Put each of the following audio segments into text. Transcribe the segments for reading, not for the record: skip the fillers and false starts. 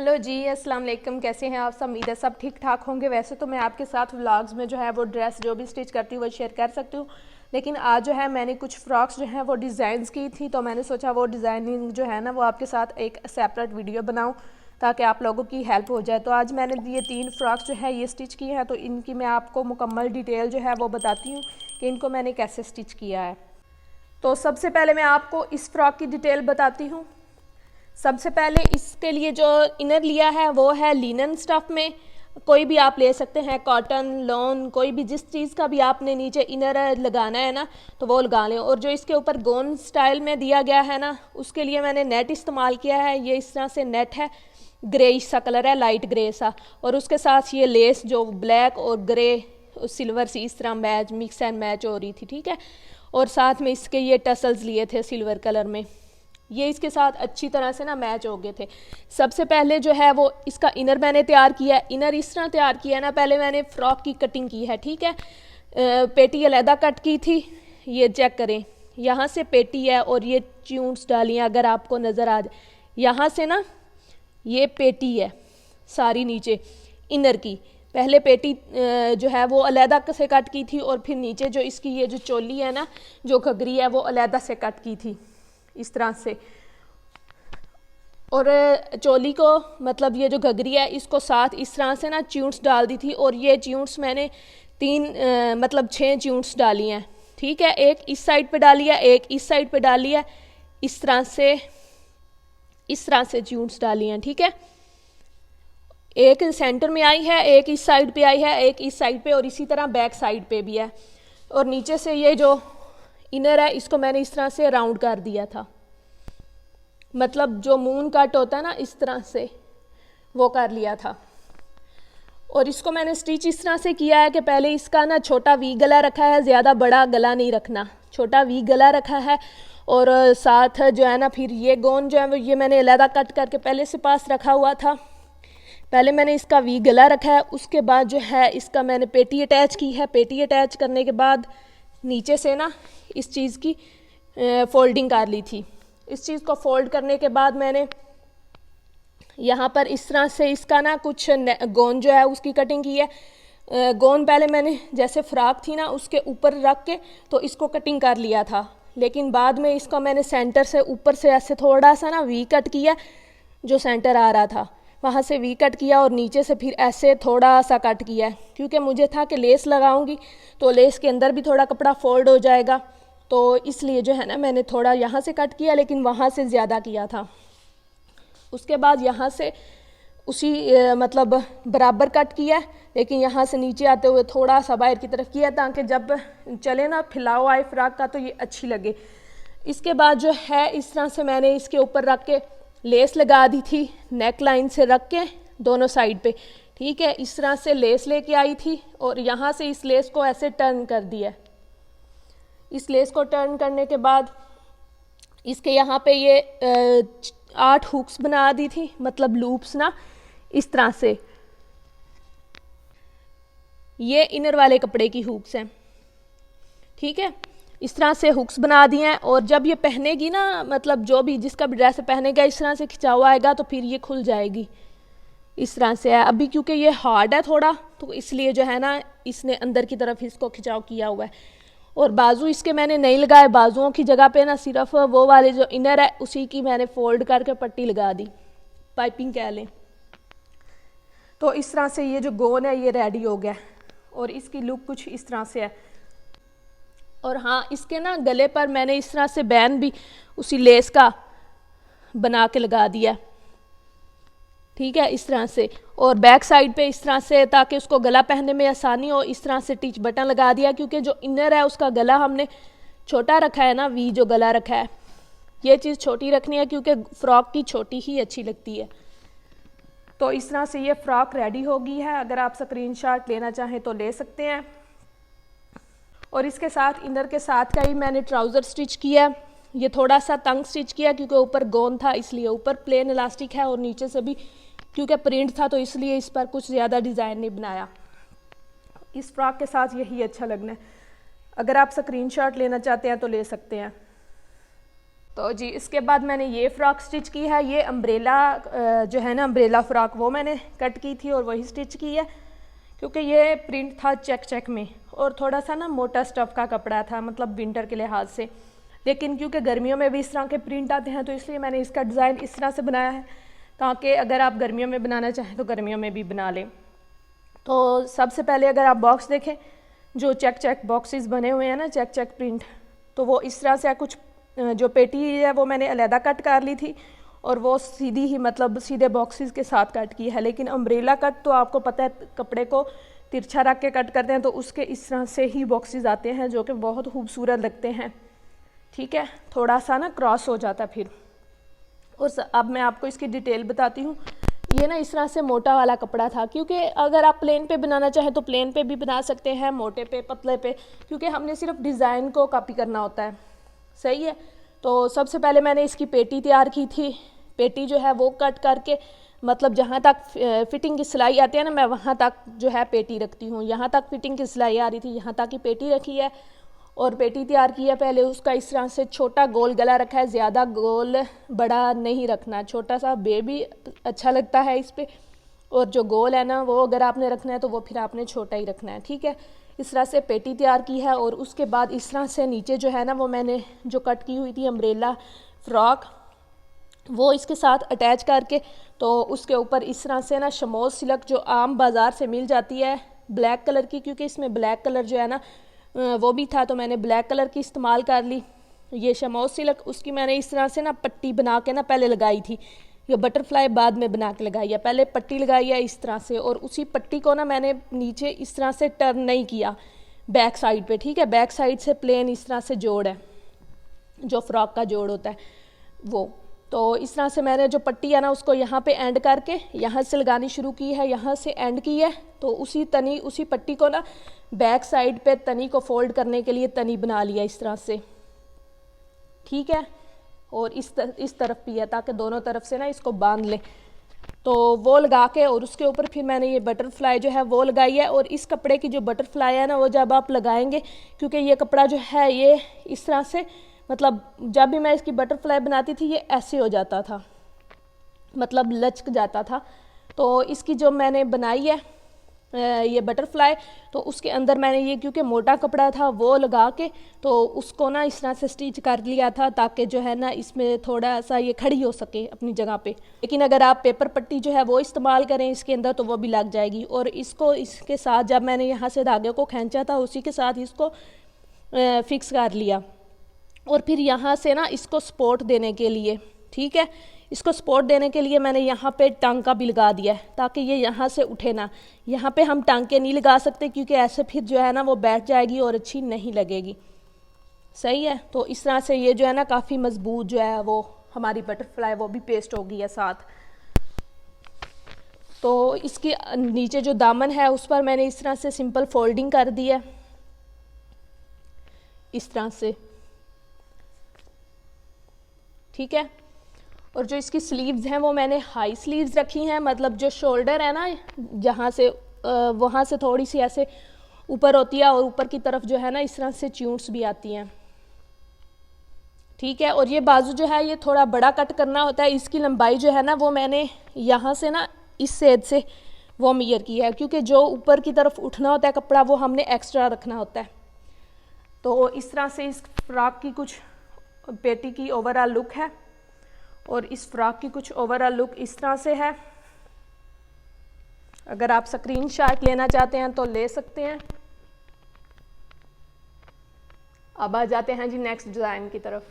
Hello जी, अस्सलाम वालेकुम। कैसे हैं आप सब? उम्मीद है सब ठीक ठाक होंगे। वैसे तो मैं आपके साथ व्लॉग्स में जो है वो ड्रेस जो भी स्टिच करती हूँ वो शेयर कर सकती हूँ, लेकिन आज जो है मैंने कुछ फ़्रॉक्स जो हैं वो डिज़ाइंस की थी, तो मैंने सोचा वो डिज़ाइनिंग जो है ना वो आपके साथ एक सेपरेट वीडियो बनाऊँ ताकि आप लोगों की हेल्प हो जाए। तो आज मैंने ये 3 फ़्रॉक्स जो है ये स्टिच की हैं, तो इनकी मैं आपको मुकम्मल डिटेल जो है वो बताती हूँ कि इनको मैंने कैसे स्टिच किया है। तो सबसे पहले मैं आपको इस फ़्रॉक की डिटेल बताती हूँ। सबसे पहले इसके लिए जो इनर लिया है वो है लिनन स्टफ़ में, कोई भी आप ले सकते हैं, कॉटन, लॉन, कोई भी जिस चीज़ का भी आपने नीचे इनर लगाना है ना तो वो लगा लें। और जो इसके ऊपर गोन स्टाइल में दिया गया है ना उसके लिए मैंने नेट इस्तेमाल किया है। ये इस तरह से नेट है, ग्रेइश सा कलर है, लाइट ग्रे सा, और उसके साथ ये लेस जो ब्लैक और ग्रे सिल्वर सी इस तरह मैच मिक्स एंड मैच हो रही थी, ठीक है। और साथ में इसके ये टसल्स लिए थे सिल्वर कलर में, ये इसके साथ अच्छी तरह से ना मैच हो गए थे। सबसे पहले जो है वो इसका इनर मैंने तैयार किया है। इनर इस तरह तैयार किया है ना, पहले मैंने फ़्रॉक की कटिंग की है, ठीक है। पेटी अलहदा कट की थी, ये चेक करें, यहाँ से पेटी है और ये ट्यून्स डाली हैं, अगर आपको नज़र आ जाए यहाँ से ना ये पेटी है सारी नीचे इनर की। पहले पेटी जो है वो अलहदा से कट की थी और फिर नीचे जो इसकी ये जो चोली है ना, जो घघरी है वो अलहदा से कट की थी इस तरह से। और चोली को मतलब ये जो घघरी है इसको साथ इस तरह से ना च्यूट्स डाल दी थी, और ये च्यूट्स मैंने मतलब 6 च्यूट्स डाली हैं, ठीक है। एक इस साइड पे डाली है, एक इस साइड पे डाली है, इस तरह से च्यूट्स डाली हैं, ठीक है। एक सेंटर में आई है, एक इस साइड पे आई है, एक इस साइड पे, और इसी तरह बैक साइड पे भी है। और नीचे से ये जो इनर है इसको मैंने इस तरह से राउंड कर दिया था, मतलब जो मून कट होता है ना इस तरह से वो कर लिया था। और इसको मैंने स्टिच इस तरह से किया है कि पहले इसका ना छोटा वी गला रखा है, ज़्यादा बड़ा गला नहीं रखना, छोटा वी गला रखा है। और साथ जो है ना फिर ये गोन जो है वो ये मैंने अलहदा कट करके पहले से पास रखा हुआ था। पहले मैंने इसका वी गला रखा है, उसके बाद जो है इसका मैंने पेटी अटैच की है। पेटी अटैच करने के बाद नीचे से ना इस चीज़ की फोल्डिंग कर ली थी। इस चीज़ को फोल्ड करने के बाद मैंने यहाँ पर इस तरह से इसका ना कुछ गोन जो है उसकी कटिंग की है। गोन पहले मैंने जैसे फ्रॉक थी ना उसके ऊपर रख के तो इसको कटिंग कर लिया था, लेकिन बाद में इसका मैंने सेंटर से ऊपर से ऐसे थोड़ा सा ना वी कट किया, जो सेंटर आ रहा था वहाँ से वी कट किया, और नीचे से फिर ऐसे थोड़ा सा कट किया है, क्योंकि मुझे था कि लेस लगाऊंगी तो लेस के अंदर भी थोड़ा कपड़ा फोल्ड हो जाएगा, तो इसलिए जो है ना मैंने थोड़ा यहाँ से कट किया, लेकिन वहाँ से ज़्यादा किया था। उसके बाद यहाँ से उसी मतलब बराबर कट किया, लेकिन यहाँ से नीचे आते हुए थोड़ा सा बाहर की तरफ किया ताकि जब चले ना फैलाव आए फ्रॉक का तो ये अच्छी लगे। इसके बाद जो है इस तरह से मैंने इसके ऊपर रख के लेस लगा दी थी, नेक लाइन से रख के दोनों साइड पे, ठीक है। इस तरह से लेस लेके आई थी और यहाँ से इस लेस को ऐसे टर्न कर दिया। इस लेस को टर्न करने के बाद इसके यहाँ पे ये 8 हुक्स बना दी थी, मतलब लूप्स ना इस तरह से, ये इनर वाले कपड़े की हुक्स हैं, ठीक है। इस तरह से हुक्स बना दिए हैं, और जब ये पहनेगी ना मतलब जो भी जिसका भी ड्रेस पहनेगा इस तरह से खिंचा हुआ आएगा तो फिर ये खुल जाएगी, इस तरह से है। अभी क्योंकि ये हार्ड है थोड़ा तो इसलिए जो है ना इसने अंदर की तरफ इसको खिंचाव किया हुआ है। और बाजू इसके मैंने नहीं लगाए, बाजुओं की जगह पे ना सिर्फ वो वाले जो इनर है उसी की मैंने फोल्ड करके पट्टी लगा दी, पाइपिंग कह लें। तो इस तरह से ये जो गोन है ये रेडी हो गया, और इसकी लुक कुछ इस तरह से है। और हाँ, इसके ना गले पर मैंने इस तरह से बैन भी उसी लेस का बना के लगा दिया, ठीक है, इस तरह से। और बैक साइड पे इस तरह से ताकि उसको गला पहनने में आसानी हो, इस तरह से टिच बटन लगा दिया, क्योंकि जो इनर है उसका गला हमने छोटा रखा है ना, वी जो गला रखा है ये चीज़ छोटी रखनी है क्योंकि फ़्रॉक की छोटी ही अच्छी लगती है। तो इस तरह से ये फ़्रॉक रेडी हो गई है। अगर आप स्क्रीनशॉट लेना चाहें तो ले सकते हैं। और इसके साथ इनर के साथ का ही मैंने ट्राउज़र स्टिच किया, ये थोड़ा सा तंग स्टिच किया क्योंकि ऊपर गोन था इसलिए, ऊपर प्लेन इलास्टिक है और नीचे से भी क्योंकि प्रिंट था तो इसलिए इस पर कुछ ज़्यादा डिज़ाइन नहीं बनाया। इस फ्रॉक के साथ यही अच्छा लगना है। अगर आप स्क्रीनशॉट लेना चाहते हैं तो ले सकते हैं। तो जी इसके बाद मैंने ये फ़्रॉक स्टिच की है। ये अम्ब्रेला जो है ना, अम्ब्रेला फ़्रॉक वो मैंने कट की थी और वही स्टिच की है, क्योंकि ये प्रिंट था चेक चेक में और थोड़ा सा ना मोटा स्टफ़ का कपड़ा था, मतलब विंटर के लिहाज से। लेकिन क्योंकि गर्मियों में भी इस तरह के प्रिंट आते हैं तो इसलिए मैंने इसका डिज़ाइन इस तरह से बनाया है, ताकि अगर आप गर्मियों में बनाना चाहें तो गर्मियों में भी बना लें। तो सबसे पहले अगर आप बॉक्स देखें, जो चेक चेक बॉक्सेस बने हुए हैं ना, चेक चेक प्रिंट, तो वो इस तरह से कुछ जो पेटी है वो मैंने अलहदा कट कर ली थी और वो सीधी ही मतलब सीधे बॉक्सेस के साथ कट की है। लेकिन अम्ब्रेला कट तो आपको पता है कपड़े को तिरछा रख के कट करते हैं, तो उसके इस तरह से ही बॉक्सेस आते हैं जो कि बहुत खूबसूरत लगते हैं। ठीक है, थोड़ा सा ना क्रॉस हो जाता फिर। और अब मैं आपको इसकी डिटेल बताती हूँ। ये ना इस तरह से मोटा वाला कपड़ा था, क्योंकि अगर आप प्लेन पे बनाना चाहें तो प्लेन पे भी बना सकते हैं, मोटे पे, पतले पे, क्योंकि हमने सिर्फ डिज़ाइन को कॉपी करना होता है। सही है। तो सबसे पहले मैंने इसकी पेटी तैयार की थी। पेटी जो है वो कट करके, मतलब जहाँ तक फिटिंग की सिलाई आती है ना, मैं वहाँ तक जो है पेटी रखती हूँ। यहाँ तक फिटिंग की सिलाई आ रही थी, यहाँ तक ही पेटी रखी है और पेटी तैयार की है। पहले उसका इस तरह से छोटा गोल गला रखा है, ज़्यादा गोल बड़ा नहीं रखना, छोटा सा बेबी अच्छा लगता है इस पर। और जो गोल है ना वो अगर आपने रखना है तो वो फिर आपने छोटा ही रखना है। ठीक है, इस तरह से पेटी तैयार की है। और उसके बाद इस तरह से नीचे जो है ना वो मैंने जो कट की हुई थी अम्ब्रेला फ्रॉक, वो इसके साथ अटैच करके, तो उसके ऊपर इस तरह से ना शमोज सिल्क जो आम बाज़ार से मिल जाती है ब्लैक कलर की, क्योंकि इसमें ब्लैक कलर जो है ना वो भी था, तो मैंने ब्लैक कलर की इस्तेमाल कर ली। ये शमोज सिल्क, उसकी मैंने इस तरह से ना पट्टी बना के ना पहले लगाई थी। ये बटरफ्लाई बाद में बना के लगाई है, पहले पट्टी लगाई है इस तरह से। और उसी पट्टी को ना मैंने नीचे इस तरह से टर्न नहीं किया बैक साइड पे। ठीक है, बैक साइड से प्लेन इस तरह से जोड़ है, जो फ्रॉक का जोड़ होता है वो। तो इस तरह से मैंने जो पट्टी है ना उसको यहाँ पे एंड करके यहाँ से लगानी शुरू की है, यहाँ से एंड की है। तो उसी पट्टी को ना बैक साइड पे तनी को फोल्ड करने के लिए तनी बना लिया इस तरह से। ठीक है, और इस तरफ भी है, ताकि दोनों तरफ से ना इसको बांध ले। तो वो लगा के और उसके ऊपर फिर मैंने ये बटरफ्लाई जो है वो लगाई है। और इस कपड़े की जो बटरफ्लाई है ना वो जब आप लगाएंगे, क्योंकि ये कपड़ा जो है ये इस तरह से, मतलब जब भी मैं इसकी बटरफ्लाई बनाती थी ये ऐसे हो जाता था, मतलब लचक जाता था। तो इसकी जो मैंने बनाई है ये बटरफ्लाई, तो उसके अंदर मैंने ये, क्योंकि मोटा कपड़ा था, वो लगा के तो उसको ना इस तरह से स्टिच कर लिया था, ताकि जो है ना इसमें थोड़ा सा ये खड़ी हो सके अपनी जगह पे। लेकिन अगर आप पेपर पट्टी जो है वो इस्तेमाल करें इसके अंदर तो वो भी लग जाएगी। और इसको इसके साथ जब मैंने यहाँ से धागे को खींचा था उसी के साथ इसको फिक्स कर लिया। और फिर यहाँ से ना इसको सपोर्ट देने के लिए, ठीक है, इसको सपोर्ट देने के लिए मैंने यहाँ पे टांका भी लगा दिया है, ताकि ये यहाँ से उठे ना। यहाँ पे हम टांके नहीं लगा सकते, क्योंकि ऐसे फिर जो है ना वो बैठ जाएगी और अच्छी नहीं लगेगी। सही है। तो इस तरह से ये जो है ना काफ़ी मजबूत जो है वो हमारी बटरफ्लाई वो भी पेस्ट हो गई है साथ। तो इसके नीचे जो दामन है उस पर मैंने इस तरह से सिंपल फोल्डिंग कर दी है, इस तरह से। ठीक है, और जो इसकी स्लीव्स हैं वो मैंने हाई स्लीव्स रखी हैं, मतलब जो शोल्डर है ना जहाँ से वहाँ से थोड़ी सी ऐसे ऊपर होती है और ऊपर की तरफ जो है ना इस तरह से च्यूट्स भी आती हैं। ठीक है, और ये बाजू जो है ये थोड़ा बड़ा कट करना होता है। इसकी लंबाई जो है ना वो मैंने यहाँ से ना इस सेद से वो मेजर की है, क्योंकि जो ऊपर की तरफ उठना होता है कपड़ा वो हमने एक्स्ट्रा रखना होता है। तो इस तरह से इस फ्रॉक की कुछ पेटी की ओवरऑल लुक है, और इस फ्रॉक की कुछ ओवरऑल लुक इस तरह से है। अगर आप स्क्रीनशॉट लेना चाहते हैं तो ले सकते हैं। अब आ जाते हैं जी नेक्स्ट डिज़ाइन की तरफ।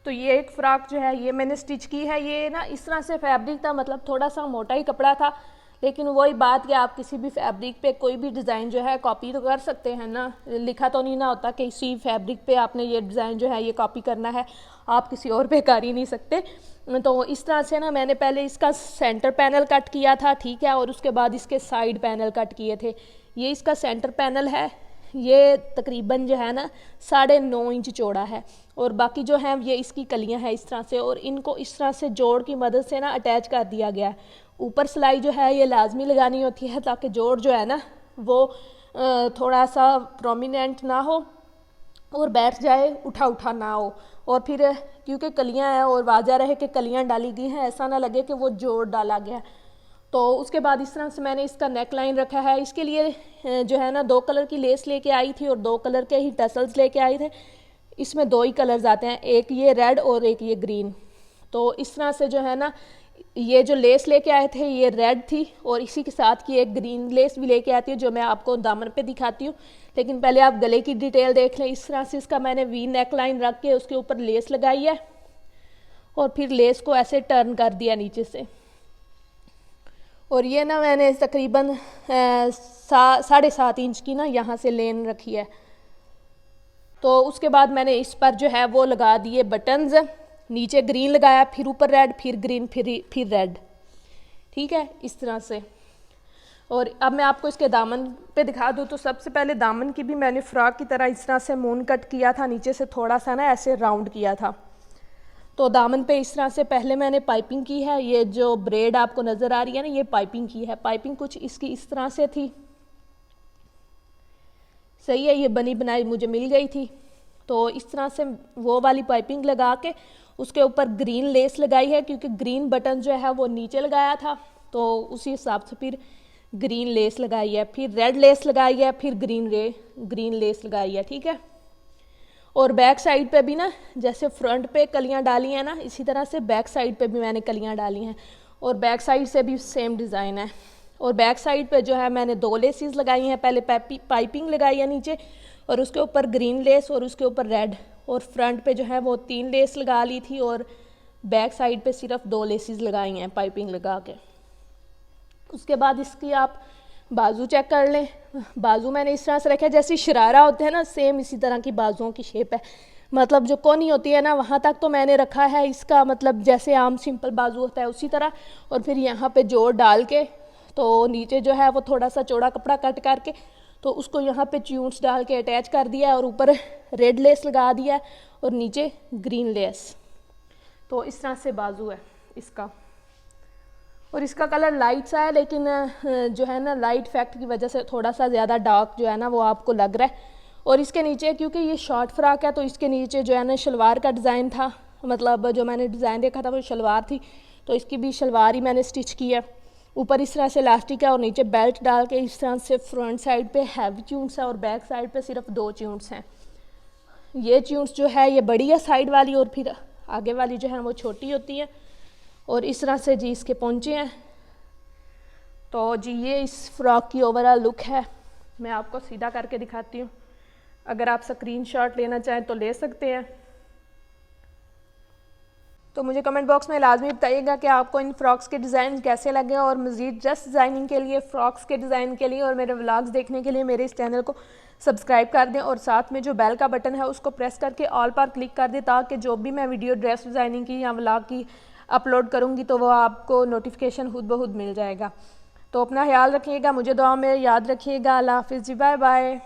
तो ये एक फ़्रॉक जो है ये मैंने स्टिच की है। ये ना इस तरह से फैब्रिक था, मतलब थोड़ा सा मोटा ही कपड़ा था, लेकिन वही बात कि आप किसी भी फैब्रिक पे कोई भी डिज़ाइन जो है कॉपी तो कर सकते हैं ना। लिखा तो नहीं ना होता कि इसी फैब्रिक पे आपने ये डिज़ाइन जो है ये कॉपी करना है, आप किसी और पे कर ही नहीं सकते। तो इस तरह से ना मैंने पहले इसका सेंटर पैनल कट किया था, ठीक है, और उसके बाद इसके साइड पैनल कट किए थे। ये इसका सेंटर पैनल है, ये तकरीबन जो है ना 9.5 इंच चौड़ा है, और बाकी जो है ये इसकी कलियां हैं इस तरह से, और इनको इस तरह से जोड़ की मदद से ना अटैच कर दिया गया है। ऊपर सिलाई जो है ये लाजमी लगानी होती है, ताकि जोड़ जो है ना वो थोड़ा सा प्रोमिनेंट ना हो और बैठ जाए, उठा उठा ना हो। और फिर क्योंकि कलियां हैं और वाजा रहे कि कलियां डाली गई हैं, ऐसा ना लगे कि वो जोड़ डाला गया। तो उसके बाद इस तरह से मैंने इसका नेक लाइन रखा है। इसके लिए जो है ना 2 कलर की लेस लेके आई थी और 2 कलर के ही टसल्स लेके आए थे। इसमें 2 ही कलर्स आते हैं, एक ये रेड और एक ये ग्रीन। तो इस तरह से जो है ना ये जो लेस लेके आए थे ये रेड थी और इसी के साथ की एक ग्रीन लेस भी लेके आती है जो मैं आपको दामन पे दिखाती हूँ। लेकिन पहले आप गले की डिटेल देख लें। इस तरह से इसका मैंने वी नेक लाइन रख के उसके ऊपर लेस लगाई है और फिर लेस को ऐसे टर्न कर दिया नीचे से। और ये ना मैंने तकरीबन 7.5 इंच की ना यहाँ से लेन रखी है। तो उसके बाद मैंने इस पर जो है वो लगा दिए बटन्स, नीचे ग्रीन लगाया, फिर ऊपर रेड, फिर ग्रीन, फिर रेड। ठीक है, इस तरह से। और अब मैं आपको इसके दामन पे दिखा दूँ तो सबसे पहले दामन की भी मैंने फ्रॉक की तरह इस तरह से मून कट किया था, नीचे से थोड़ा सा ना ऐसे राउंड किया था। तो दामन पे इस तरह से पहले मैंने पाइपिंग की है। ये जो ब्रेड आपको नज़र आ रही है ना, ये पाइपिंग की है। पाइपिंग कुछ इसकी इस तरह से थी, सही है, ये बनी बनाई मुझे मिल गई थी। तो इस तरह से वो वाली पाइपिंग लगा के उसके ऊपर ग्रीन लेस लगाई है, क्योंकि ग्रीन बटन जो है वो नीचे लगाया था, तो उसी हिसाब से फिर ग्रीन लेस लगाई है, फिर रेड लेस लगाई है, फिर ग्रीन लेस लगाई है। ठीक है। और बैक साइड पे भी ना जैसे फ्रंट पे कलियां डाली हैं ना, इसी तरह से बैक साइड पे भी मैंने कलियां डाली हैं और बैक साइड से भी सेम डिज़ाइन है। और बैक साइड पे जो है मैंने 2 लेसेस लगाई हैं, पहले पाइपिंग लगाई है नीचे और उसके ऊपर ग्रीन लेस और उसके ऊपर रेड, और फ्रंट पे जो है वो 3 लेस लगा ली थी और बैक साइड पे सिर्फ 2 लेसेस लगाई हैं पाइपिंग लगा के। उसके बाद इसकी आप बाजू चेक कर लें। बाजू मैंने इस तरह से रखा है जैसे शरारा होते हैं ना, सेम इसी तरह की बाजुओं की शेप है। मतलब जो कोनी होती है ना वहाँ तक तो मैंने रखा है इसका, मतलब जैसे आम सिंपल बाजू होता है उसी तरह। और फिर यहाँ पे जोड़ डाल के तो नीचे जो है वो थोड़ा सा चौड़ा कपड़ा कट करके तो उसको यहाँ पे ट्यून्स डाल के अटैच कर दिया और ऊपर रेड लेस लगा दिया और नीचे ग्रीन लेस। तो इस तरह से बाजू है इसका। और इसका कलर लाइट सा है, लेकिन जो है ना लाइट इफेक्ट की वजह से थोड़ा सा ज़्यादा डार्क जो है ना वो आपको लग रहा है। और इसके नीचे क्योंकि ये शॉर्ट फ्रॉक है तो इसके नीचे जो है ना शलवार का डिज़ाइन था, मतलब जो मैंने डिज़ाइन देखा था वो शलवार थी, तो इसकी भी शलवार ही मैंने स्टिच की है। ऊपर इस तरह से इलास्टिक है और नीचे बेल्ट डाल के इस तरह से फ्रंट साइड पे हैवी ट्यून्स है और बैक साइड पे सिर्फ 2 ट्यून्स हैं। ये ट्यून्स जो है ये बड़ी है साइड वाली और फिर आगे वाली जो है वो छोटी होती है। और इस तरह से जी इसके पहुँचे हैं। तो जी ये इस फ्रॉक की ओवरऑल लुक है। मैं आपको सीधा करके दिखाती हूँ, अगर आप स्क्रीनशॉट लेना चाहें तो ले सकते हैं। तो मुझे कमेंट बॉक्स में लाजमी बताइएगा कि आपको इन फ्रॉक्स के डिज़ाइन कैसे लगे, और मज़ीद ड्रेस डिज़ाइनिंग के लिए, फ्रॉक्स के डिज़ाइन के लिए और मेरे व्लॉग्स देखने के लिए मेरे इस चैनल को सब्सक्राइब कर दें और साथ में जो बेल का बटन है उसको प्रेस करके ऑल पर क्लिक कर दें, ताकि जो भी मैं वीडियो ड्रेस डिज़ाइनिंग की या व्लॉग की अपलोड करूँगी तो वो आपको नोटिफिकेशन खुद ब खुद मिल जाएगा। तो अपना ख्याल रखिएगा, मुझे दुआ में याद रखिएगा। अल्लाह हाफिज़ जी, बाय बाय।